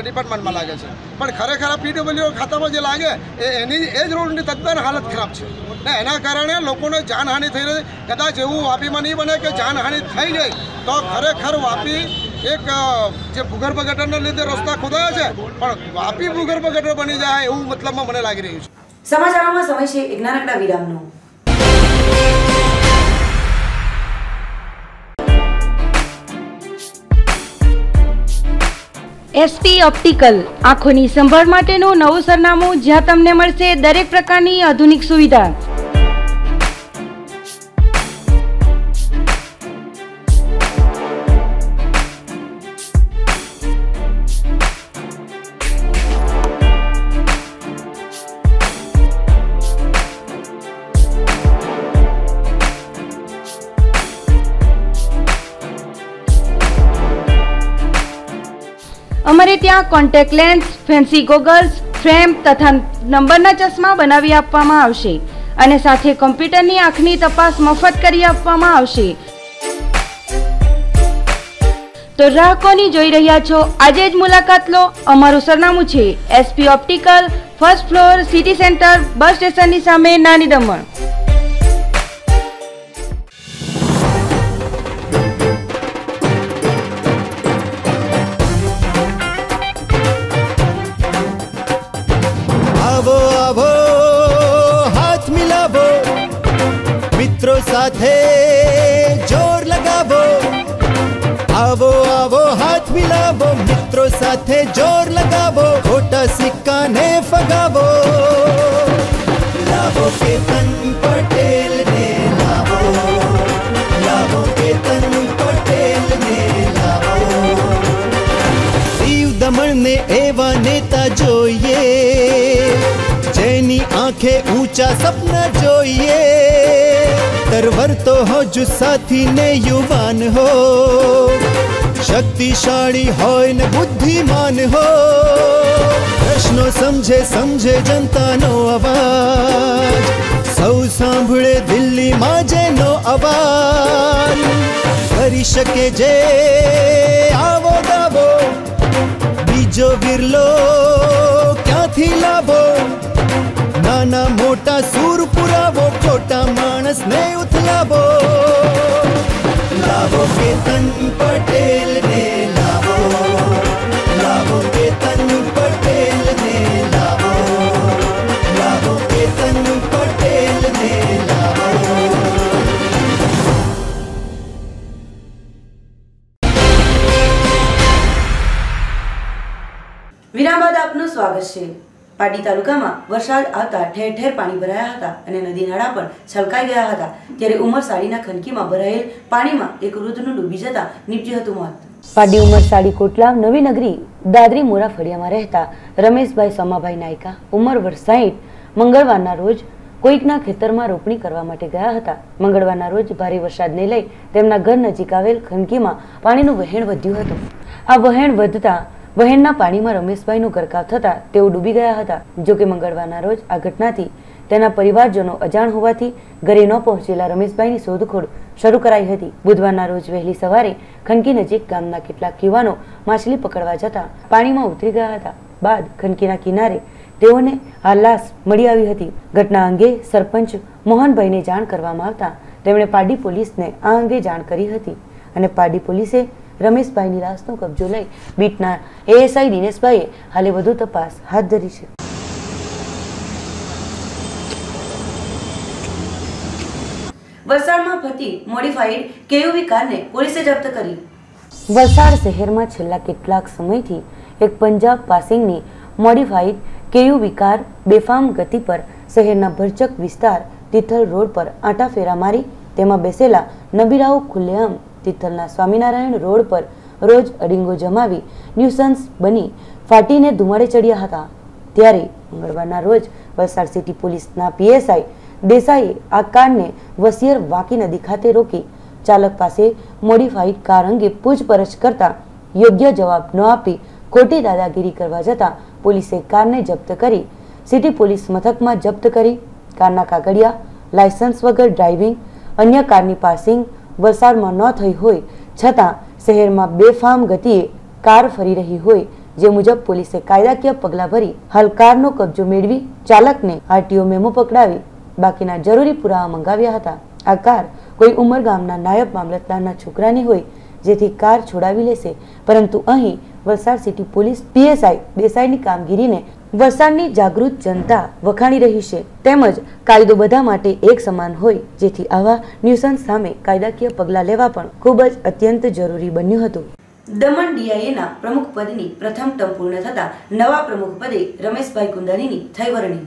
ડિપાર્ટમેન્ટમાં લાગે છે. પણ ખરેખર આ PW ખાતામાં જે લાગે એની એ જ રોડની તદ્દન હાલત ખરાબ છે ને એના કારણે લોકોને જાનહાનિ થઈ રહી. કદાચ એવું વાપીમાં નહીં બને કે જાનહાનિ થઈ ગઈ તો ખરેખર વાપી એક જે ભૂગર્ભ ગટરને લીધે રસ્તા ખોદાયા છે, પણ વાપી ભૂગર્ભ ગટર બની જાય એવું મતલબમાં મને લાગી રહ્યું છે. સમાચારોમાં સમય છે એક નાનકડા વિરામનો. એસપી ઓપ્ટિકલ આંખોની સંભાળ માટેનું નવું સરનામું, જ્યાં તમને મળશે દરેક પ્રકારની આધુનિક સુવિધા. અમારે ત્યાં contact lens, fancy goggles, frame તથા નંબરના ચશ્મા બનાવી આપવામાં આવશે અને સાથે કોમ્પ્યુટરની આંખની તપાસ મફત કરી આપવામાં આવશે. તો રાહ કોની જોઈ રહ્યા છો? આજે જ મુલાકાત લો. અમારું સરનામું છે SP optical, first floor, city centre, bus સ્ટેશનની સામે, નાની દમણ. સાથે જોર લગાવો, આવો આવો હાથ મિલાવો, મિત્રો સાથે જોર લગાવો, ખોટા સિક્કાને ફગાવો. લાવો કેતન પટેલ ને લાવો, લાવો કેતન પટેલ ને લાવો. દીવ દમણ ને એવા નેતા જોઈએ, જેની આંખે ઊંચા સપના જોઈએ. तरवर तो हो जो साथी ने युवान हो, शक्तिशाली हो न बुद्धिमान हो. प्रश्नो समझे समझे जनता नो अवाज, सौ सांभळे दिल्ली में जेनो अवाज. करी शके जे आवो दावो, बीजो विरलो क्यांथी लावो. नाना मोटा सूर पुरावो, खोटा माणस ने उथलावो. लावो केतन पटेल ने लावो, लावो केतन पटेल ने लावो, लावो केतन पटेल ने लावो. વિરામ બાદ આપનું સ્વાગત છે. પાટી તાલુકામાં વરસાદ આવતા ઠેર ઠેર પાણી ભરાયા હતા અને નદી નાળા પણ છલકાઈ ગયા હતા. ત્યારે ઉમરસાડીના ખનકીમાં ભરાયેલ પાણીમાં એક વૃદ્ધનું ડૂબી જતા નીપજ્યું હતું મોત. પાડી ઉમરસાડી કોટલા નવી નગરી દાદરી મોરા ફળિયામાં રહેતા રમેશભાઈ સોમાભાઈ નાયકા ઉંમર વર્ષ 60 મંગળવારના રોજ કોઈકના ખેતરમાં રોપણી કરવા માટે ગયા હતા. મંગળવારના રોજ ભારે વરસાદને લઈ તેમના ઘર નજીક આવેલ ખનકીમાં પાણીનું વહેણ વધ્યું હતું. આ વહેણ વધતા વહેણના પાણીમાં રમેશભાઈનું ગરકાવ થતા તેઓ ડૂબી ગયા હતા. જોકે મંગળવારના રોજ આ ઘટનાથી તેના પરિવારજનો અજાણ હોવાથી ઘરે ન પહોંચેલા રમેશભાઈની શોધખોળ શરૂ કરાઈ હતી. બુધવારના રોજ વહેલી સવારે ખનકી નજીક ગામના કેટલાક યુવાનો માછલી પકડવા જતા પાણીમાં ઉતરી ગયા હતા. બાદ ખનકીના કિનારે તેઓને આ લાશ મળી આવી હતી. ઘટના અંગે સરપંચ મોહનભાઈને જાણ કરવામાં આવતા તેમણે પાડી પોલીસને આ અંગે જાણ કરી હતી અને પાડી પોલીસે રમેશભાઈની લાશનો કબજો લઈ બીટના એએસઆઈ દિનેશભાઈએ હાલે વધુ તપાસ હાથ ધરી છે. વલસાડમાં ફરતી મોડિફાઈડ કેયુવી કારને પોલીસે જપ્ત કરી. વલસાડ શહેરમાં છેલ્લા કેટલાક સમયથી એક પંજાબ પાસિંગની મોડિફાઈડ કેયુવી કાર બેફામ ગતિ પર શહેરના ભરચક વિસ્તાર તિથલ રોડ પર આંટા ફેરા મારી તેમાં બેસેલા નબીરાઓ ખુલ્લેઆમ તિથલના સ્વામિનારાયણ રોડ પર રોજ અડીંગો જમાવી ન્યુસન્સ બની ફાટીને ધુમાડે ચડ્યા હતા. ત્યારે મંગળવારના રોજ વલસાડ સિટી પોલીસના પીએસઆઈ દેસાઈએ આ કારને વસિયર વાકી નદી ખાતે રોકી ચાલક પાસે મોડિફાઈડ કાર અંગે પૂછપરછ કરતા યોગ્ય જવાબ ન આપી ખોટી દાદાગીરી કરવા જતા પોલીસે કારને જપ્ત કરી સિટી પોલીસ મથકમાં જપ્ત કરી. કારના કાગળિયા, લાયસન્સ વગર ડ્રાઇવિંગ, અન્ય કારની પાર્સિંગ વલસાડમાં ન થઈ હોય છતાં શહેરમાં બેફામ ગતિએ કાર ફરી રહી હોય જે મુજબ પોલીસે કાયદાકીય પગલાં ભરી હાલ કારનો કબજો મેળવી ચાલકને આરટીઓ મેમો પકડાવી બાકીના જરૂરી પુરાવા મંગાવ્યા હતા. આ કાર કોઈ ઉમરગામના નાયબ મામલતદારના છોકરાની હોય જેથી કાર છોડાવી લેશે, પરંતુ અહીં વલસાડ સિટી પોલીસ PSI દેસાઈની કામગીરીને વલસાડની જાગૃત જનતા વખાણી રહી છે, તેમજ કાયદો બધા માટે એક સમાન હોય, જેથી આવા ન્યુસન્સ સામે કાયદાકીય પગલાં લેવા પણ ખૂબ જ અત્યંત જરૂરી બન્યું હતું. દમણ DIAના પ્રમુખ પદની પ્રથમ ટર્મ પૂર્ણ થતા નવા પ્રમુખ પદે રમેશભાઈ કુંદાણીની થઈ વરણી.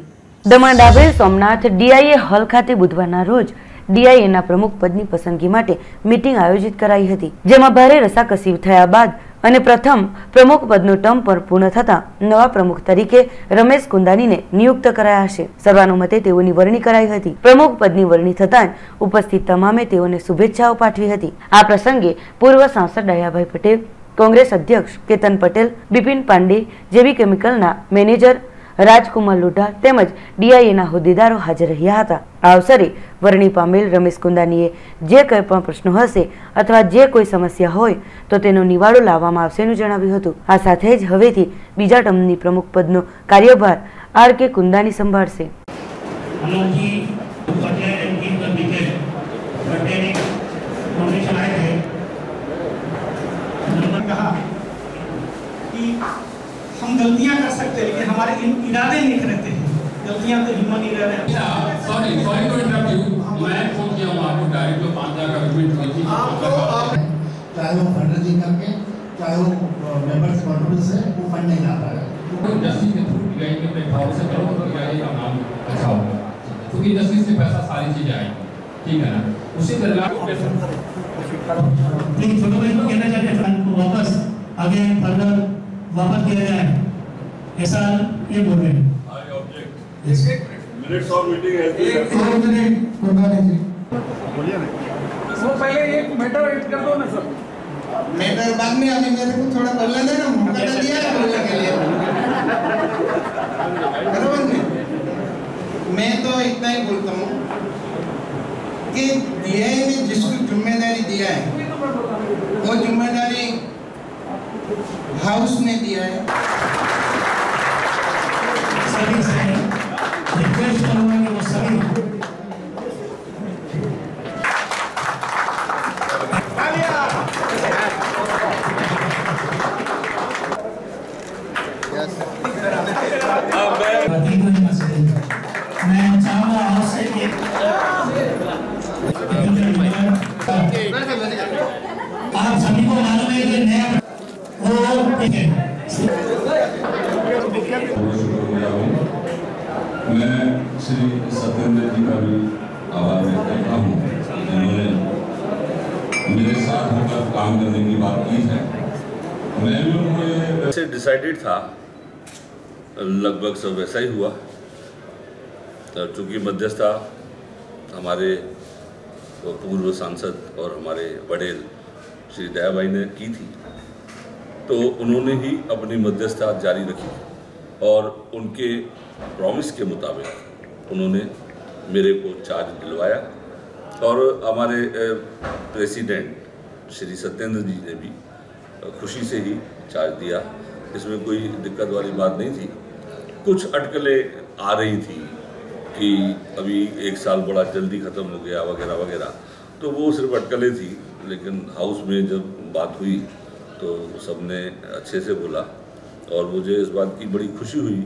દમણ ડાભેલ સોમનાથ DIA હોલ ખાતે બુધવારના રોજ DIAના પ્રમુખ પદની પસંદગી માટે મીટિંગ આયોજિત કરાઈ હતી, જેમાં ભારે રસાકસી થયા બાદ અને પ્રથમ પ્રમુખ પદનું ટર્મ પર પૂર્ણ થતા નવા પ્રમુખ તરીકે રમેશ કુંદાણીને નિયુક્ત કરાયા છે. સર્વાનુમતે તેઓની વરણી કરાઈ હતી. પ્રમુખ પદની વરણી થતાં ઉપસ્થિત તમામે તેઓને શુભેચ્છાઓ પાઠવી હતી. આ પ્રસંગે પૂર્વ સાંસદ દયાભાઈ પટેલ, કોંગ્રેસ અધ્યક્ષ કેતન પટેલ, બિપિન પાંડે, જેબી કેમિકલના મેનેજર રાજકુમાર લોઢા તેમજ DIAના હોદ્દેદારો હાજર રહ્યા હતા. આ અવસરે વરણી પામેલ રમેશ કુંદાણીએ જે કંઈ પણ પ્રશ્નો હશે અથવા જે કોઈ સમસ્યા હોય તો તેનો નિવાડો લાવવામાં આવશેનું જણાવ્યું હતું. આ સાથે જ હવેથી બીજા ટર્મની પ્રમુખ પદનો કાર્યભાર RK કુંદાણી સંભાળશે. हम गलतियां कर सकते हैं लेकिन हमारे इरादे नहीं रहते हैं, गलतियां तो ह्यूमन ही रहते हैं. सॉरी टू इंटरप्ट यू, मैं फोन किया हूं आपको डायरेक्ट 5000 का पेमेंट की थी, चाहे वो फंडरेजिंग करके चाहे वो मेंबर्स कॉन्ट्रीब्यूशन से वो फंड नहीं आता है, तो इंडस्ट्री के थ्रू DIA के प्लेटफॉर्म से करो तो DIA का नाम अच्छा होगा, क्योंकि इंडस्ट्री से पैसा सारी चीजें आएंगी, ठीक है ना. उसी तरह प्लीज छोटे भाई को कहना चाहते हैं फंड को वापस आगे फर्दर वापस किया जाए, ऐसा ये बोल रहे हैं. मिनट्स ऑफ मीटिंग है. एक मिनट कुंदानी जी बोलिए ना. वो पहले एक मैटर एड कर दो ना सर. मैटर बाद में, अभी मेरे को थोड़ा बोलने देना, मौका तो दिया है बोलने के लिए. बराबर नहीं, मैं तो इतना ही बोलता हूँ कि DIA ने जिसको जिम्मेदारी दिया है वो जिम्मेदारी हाउस ने दिया है. सभी से रिक्वेस्ट करूंगा कि वो सभी मैं चाहूंगा आपसे कि आप सभी को मालूम है कि नया मैं श्री सत्येंद्र जी का भी आभार व्यक्त करता हूँ, जिन्होंने मेरे साथ होकर काम करने की बात की है. मैं भी उनको ऐसे डिसाइडेड था, लगभग सब वैसा ही हुआ. चूँकि मध्यस्थता हमारे पूर्व सांसद और हमारे वडेल श्री दयाभाई ने की थी, तो उन्होंने ही अपनी मध्यस्थता जारी रखी और उनके प्रॉमिस के मुताबिक उन्होंने मेरे को चार्ज दिलवाया. और हमारे प्रेसिडेंट श्री सत्येंद्र जी ने भी खुशी से ही चार्ज दिया. इसमें कोई दिक्कत वाली बात नहीं थी. कुछ अटकलें आ रही थी कि अभी 1 साल बड़ा जल्दी ख़त्म हो गया वगैरह वगैरह, तो वो सिर्फ अटकलें थी. लेकिन हाउस में जब बात हुई तो सबने अच्छे से बोला और मुझे इस बात की बड़ी खुशी हुई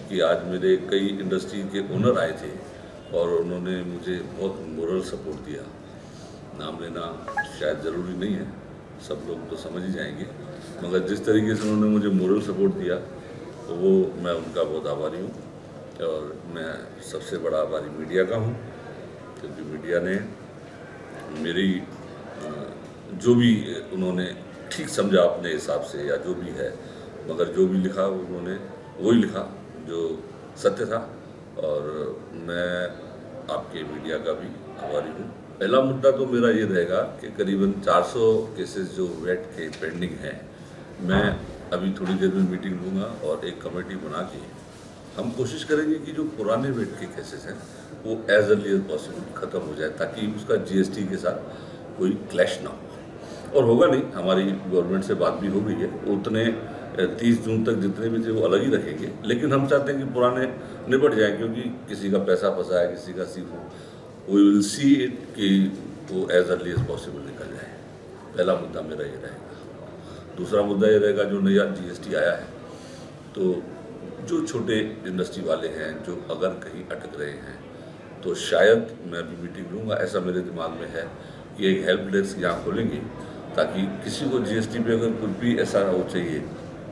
कि आज मेरे कई इंडस्ट्री के ओनर आए थे और उन्होंने मुझे बहुत मोरल सपोर्ट दिया. नाम लेना शायद ज़रूरी नहीं है, सब लोग तो समझ ही जाएंगे, मगर जिस तरीके से उन्होंने मुझे मोरल सपोर्ट दिया तो वो मैं उनका बहुत आभारी हूँ. और मैं सबसे बड़ा आभारी मीडिया का हूँ, क्योंकि मीडिया ने मेरी जो भी उन्होंने ठीक समझा अपने हिसाब से या जो भी है, मगर जो भी लिखा उन्होंने वही लिखा जो सत्य था. और मैं आपके मीडिया का भी आभारी हूँ. पहला मुद्दा तो मेरा ये रहेगा कि करीबन 400 केसेस जो वेट के पेंडिंग हैं, मैं अभी थोड़ी देर में मीटिंग लूँगा और एक कमेटी बना के हम कोशिश करेंगे कि जो पुराने वेट के केसेस हैं वो एज अर्ली एज पॉसिबल ख़त्म हो जाए, ताकि उसका GST के साथ कोई क्लैश ना हो. और होगा नहीं, हमारी गवर्नमेंट से बात भी हो गई है. उतने 30 जून तक जितने भी थे वो अलग ही रखेंगे, लेकिन हम चाहते हैं कि पुराने निपट जाएं, क्योंकि किसी का पैसा फंसा है, किसी का सीख हो. वी विल सी इट कि वो एज अर्ली एज पॉसिबल निकल जाए. पहला मुद्दा मेरा ये रहेगा। दूसरा मुद्दा ये रहेगा, जो नया GST आया है, तो जो छोटे इंडस्ट्री वाले हैं जो अगर कहीं अटक रहे हैं, तो शायद मैं अभी मीटिंग लूँगा, ऐसा मेरे दिमाग में है कि एक हेल्प डेस्क यहाँ खोलेंगे ताकि किसी को GST पे अगर कुछ भी ऐसा हो चाहिए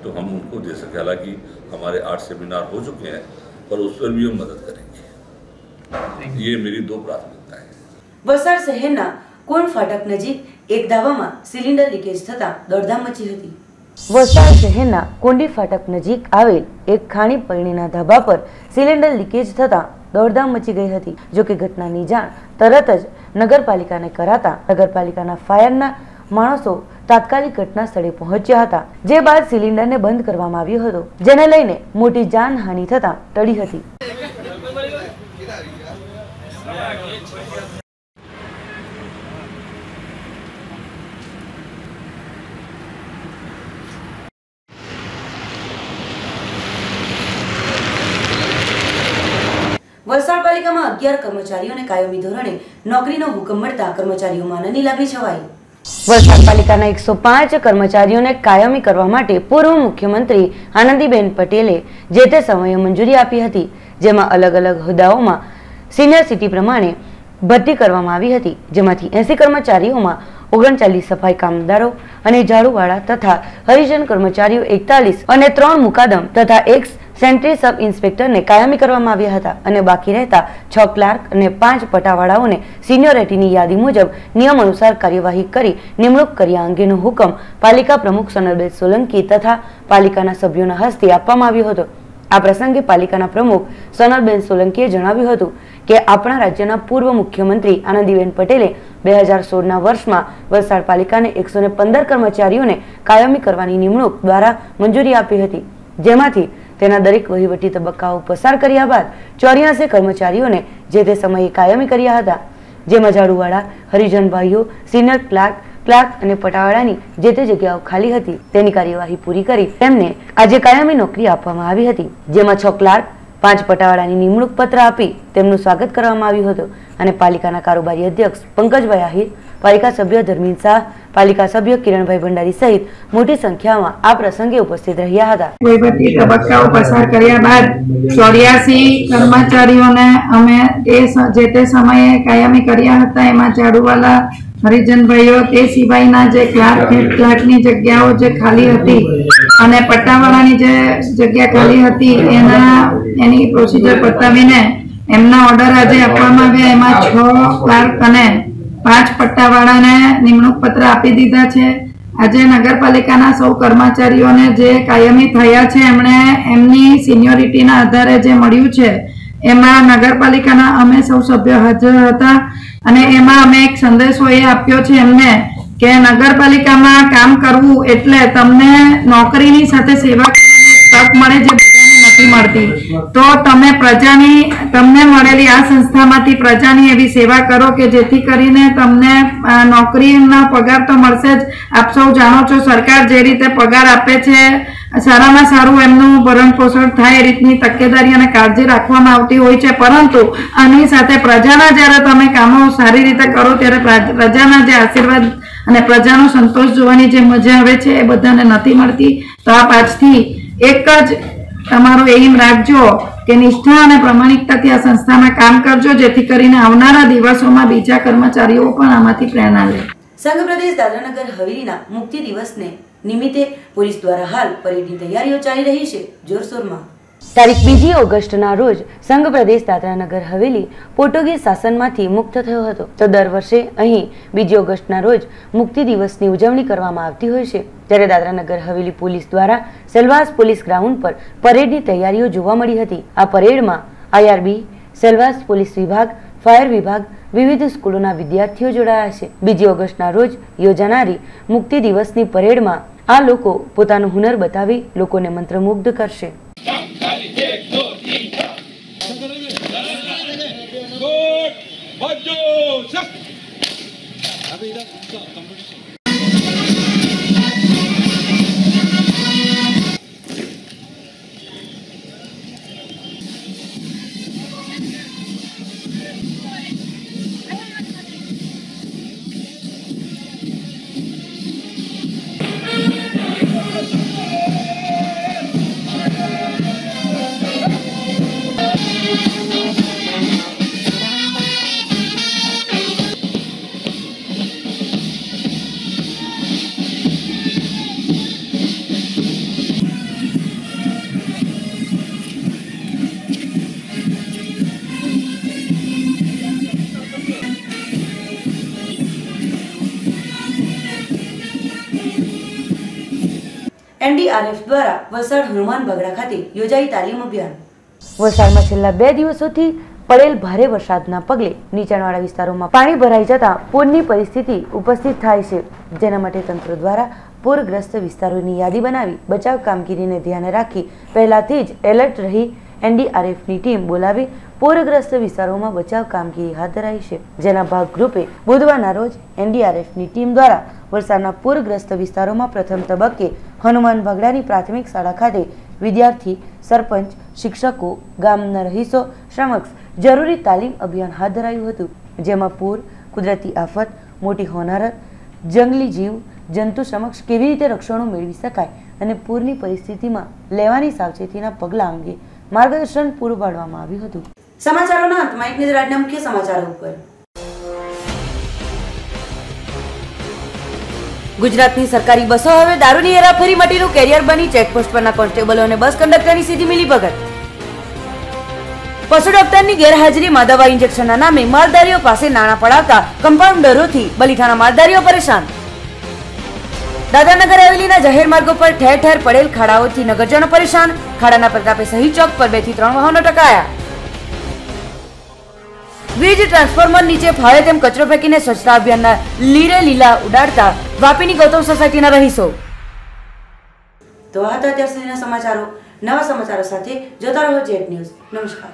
तो हम उनको दे सकें। हालांकि हमारे 8 सेमिनार हो चुके हैं, पर उस पर भी हम मदद करेंगे। ये मेरी 2 प्राथमिकताएं हैं। વલસાડ શહેરના કોણ ફાટક નજીક એક ધાબામાં સિલિન્ડર લીકેજ થતા દોડધામ મચી હતી। વલસાડ શહેરના કોંડી ફાટક નજીક આવેલ એક ખાણી પરણીના ધાબા પર સિલિન્ડર લીકેજ થતા દોડધામ મચી ગઈ હતી। જો કે ઘટનાની જાણ તરત જ નગરપાલિકાને કરાતા નગરપાલિકાના ફાયરના માણસો તાત્કાલિક ઘટના સ્થળે પહોંચ્યા હતા, જે બાદ સિલિન્ડરને બંધ કરવામાં આવ્યો હતો, જેને લઈને મોટી જાનહાનિ થતા ટળી હતી। વલસાડ પાલિકામાં 11 કર્મચારીઓને કાયમી ધોરણે નોકરીનો હુકમ મળતા કર્મચારીઓમાં આનંદની લાગણી છવાઈ। વલસાડ પાલિકાના 105 કર્મચારીઓને કાયમી કરવા માટે પૂર્વ મુખ્યમંત્રી આનંદીબેન પટેલે જે તે સમયે મંજૂરી આપી હતી, જેમાં અલગ અલગ હોદ્દાઓમાં સિનિયરિટી પ્રમાણે ભરતી કરવામાં આવી હતી, જેમાંથી 80 કર્મચારીઓમાં 39 સફાઈ કામદારો અને ઝાડુવાળા તથા હરિજન કર્મચારીઓ 41 અને 3 મુકાદમ તથા 1 સેન્ટ્રી સબ ઇન્સ્પેક્ટરને કાયમી કરવામાં આવ્યા હતા અને બાકી રહેતા 6 ક્લાર્ક અને 5 પટાવાળાઓને સિનિયોરિટીની યાદી મુજબ નિયમ અનુસાર કાર્યવાહી કરી નિમણૂક કર્યા અંગેનો હુકમ પાલિકા પ્રમુખ સોનલબેન સોલંકી તથા પાલિકાના સભ્યોના હસ્તે આપવામાં આવ્યો હતો। આ પ્રસંગે પાલિકાના પ્રમુખ સોનલબેન સોલંકીએ જણાવ્યું હતું કે આપણા રાજ્યના પૂર્વ મુખ્યમંત્રી આનંદીબેન પટેલે 2016ના વર્ષમાં વલસાડ પાલિકાને 115 કર્મચારીઓને કાયમી કરવાની નિમણૂક દ્વારા મંજૂરી આપી હતી, જેમાંથી તેના દરેક વહીવટી તબક્કાઓ પસાર કર્યા બાદ 84 કર્મચારીઓને જે તે સમયે કાયમી કર્યા હતા, જેમાં ઝાડુવાળા, હરિજન ભાઈઓ, સિનિયર ક્લાર્ક અને પટાવાળાની જે તે જગ્યાઓ ખાલી હતી તેની કાર્યવાહી પૂરી કરી તેમને આજે કાયમી નોકરી આપવામાં આવી હતી, જેમાં 6 ક્લાર્ક, 5 પટાવાળાની નિમણૂક પત્ર આપી તેમનું સ્વાગત કરવામાં આવ્યું હતું અને પાલિકાના કારોબારી અધ્યક્ષ પંકજભાઈ આહિર, પાલિકા સભ્ય ધર્મીન શાહ, પાલિકા સભ્ય કિરણભાઈ ભંડારી સહિત મોટી સંખ્યામાં આ પ્રસંગે ઉપસ્થિત રહ્યા હતા। વહીવટી તબક્કાઓ પસાર કર્યા બાદ 84 કર્મચારીઓને અમે જે તે સમયે કાયમી કર્યા હતા। એમાં ઝાડુવાલા, હરિજન ભાઈઓ, તે સિવાયના જે ક્લાર્કની જગ્યાઓ જે ખાલી હતી અને પટ્ટાવાળાની જે જગ્યા ખાલી હતી એની પ્રોસિજર પતાવીને એમના ઓર્ડર આજે આપવામાં આવ્યા। એમાં 6 ક્લાર્ક અને 5 પટ્ટાવાળાને નિમણૂક પત્ર આપી દીધા છે। આજે નગરપાલિકાના સૌ કર્મચારીઓને જે કાયમી થયા છે એમણે એમની સિનિયોરિટીના આધારે જે મળ્યું છે એમાં નગરપાલિકાના અમે સૌ સભ્યો હાજર હતા અને એમાં અમે એક સંદેશો એ આપ્યો છે એમને કે નગરપાલિકામાં કામ કરવું એટલે તમને નોકરીની સાથે સેવા કરવાની તક મળે જે બધાને નથી મળતી। તો તમે તમને મળેલી આ સંસ્થામાંથી પ્રજાની એવી સેવા કરો કે જેથી કરીને તમને નોકરીનો પગાર તો મળશે જ। આપ સૌ જાણો છો સરકાર જે રીતે પગાર આપે છે સારામાં સારું એમનું ભરણ પોષણ થાય એ રીતની તકેદારી અને કાળજી રાખવામાં આવતી હોય છે, પરંતુ આની સાથે પ્રજાના જ્યારે તમે કામો સારી રીતે કરો ત્યારે પ્રજાના જે આશીર્વાદ અને પ્રજાનો સંતોષ જોવાની જે મજા આવે છે એ બધાને નથી મળતી। તો આપ આજથી એક જ તમારો એમ રાખજો કે નિષ્ઠા અને પ્રમાણિકતાથી આ સંસ્થામાં કામ કરજો, જેથી કરીને આવનારા દિવસોમાં બીજા કર્મચારીઓ પણ આમાંથી પ્રેરણા લે। સંઘ પ્રદેશ દાદરાનગર હવેલીના મુક્તિ દિવસને નિમિત્તે પોલીસ દ્વારા હાલ પરેડની તૈયારીઓ ચાલી રહી છે જોરશોરમાં। તારીખ 2 ઓગસ્ટના રોજ સંઘ પ્રદેશ દાદરાનગર હવેલી પોર્ટુગીઝ શાસનમાંથી મુક્ત થયો હતો, તો દર વર્ષે અહીં 2 ઓગસ્ટના રોજ મુક્તિ દિવસની ઉજવણી કરવામાં આવતી હોય છે। ત્યારે દાદરાનગર હવેલી પોલીસ દ્વારા સેલવાસ પોલીસ ગ્રાઉન્ડ પર પરેડની તૈયારીઓ જોવા મળી હતી। આ પરેડમાં IRB, સેલવાસ પોલીસ વિભાગ, ફાયર વિભાગ, વિવિધ સ્કૂલોના વિદ્યાર્થીઓ જોડાયા છે। 2 ઓગસ્ટના રોજ યોજાનારી મુક્તિ દિવસની પરેડમાં આ લોકો પોતાનું હુનર બતાવી લોકોને મંત્રમુગ્ધ કરશે। એનડીઆરએફ દ્વારા વલસાડ હનુમાન બગડા ખાતે યોજાઈ તાલીમ અભિયાન। વલસાડમાં છેલ્લા 2 દિવસોથી પડેલ ભારે વરસાદના પગલે નીચાણવાળા વિસ્તારોમાં પાણી ભરાઈ જતા પૂરની પરિસ્થિતિ ઉપસ્થિત થાય છે, જેના માટે તંત્ર દ્વારા પૂરગ્રસ્ત વિસ્તારોની યાદી બનાવી બચાવ કામગીરીને ધ્યાને રાખી પહેલાથી જ એલર્ટ રહી એનડીઆરએફની ટીમ બોલાવી પૂરગ્રસ્ત વિસ્તારોમાં બચાવ કામગીરી હાથ ધરાઈ છે, જેના ભાગરૂપે બુધવારના રોજ એનડીઆરએફની ટીમ દ્વારા વલસાડના પૂરગ્રસ્ત વિસ્તારોમાં પ્રથમ તબક્કે હનુમાન બગડાની પ્રાથમિક શાળા ખાતે વિદ્યાર્થી, સરપંચ, શિક્ષકો, ગામના રહીશો સમક્ષ જરૂરી તાલીમ અભિયાન હાથ ધરાયું હતું, જેમાં પૂર, કુદરતી આફત, મોટી હોનારત, જંગલી જીવ જંતુ સમક્ષ કેવી રીતે રક્ષણો મેળવી શકાય અને પૂરની પરિસ્થિતિમાં લેવાની સાવચેતીના પગલાં અંગે માર્ગદર્શન પૂરું પાડવામાં આવ્યું હતું। સમાચારોના અંતમાં એક નજર આજના મુખ્ય સમાચારો ઉપર। ગુજરાતની સરકારી બસો હવે દારૂની હેરાફેરી માટેનું કેરિયર બની। ચેકપોસ્ટ પરના કોન્સ્ટેબલો અને બસ કંડક્ટરની સીધી મિલીભગત। પશુ ડોક્ટરની ગેરહાજરીમાં દવા ઇન્જેક્શનના નામે માલધારીઓ પાસે નાણાં પડાવતા કમ્પાઉન્ડરોથી બલીઠાના માલધારીઓ પરેશાન। દાદરાનગર હવેલીના જાહેર માર્ગો પર ઠેર ઠેર પડેલ ખાડાઓથી નગરજનો પરેશાન। ખાડાના પ્રતાપે શહીદ ચોક પર 2 થી 3 વાહનો ટકાયા। વીજ ટ્રાન્સફોર્મર નીચે ફાળે તેમ કચરો ફેંકીને સ્વચ્છતા અભિયાનના લીરે લીલા ઉડાડતા વાપીની ગૌતમ સોસાયટીના રહીશો। તો આ હતા અત્યાર સુધીના સમાચારો। નવા સમાચારો સાથે જોતા રહો જેટ ન્યૂઝ। નમસ્કાર।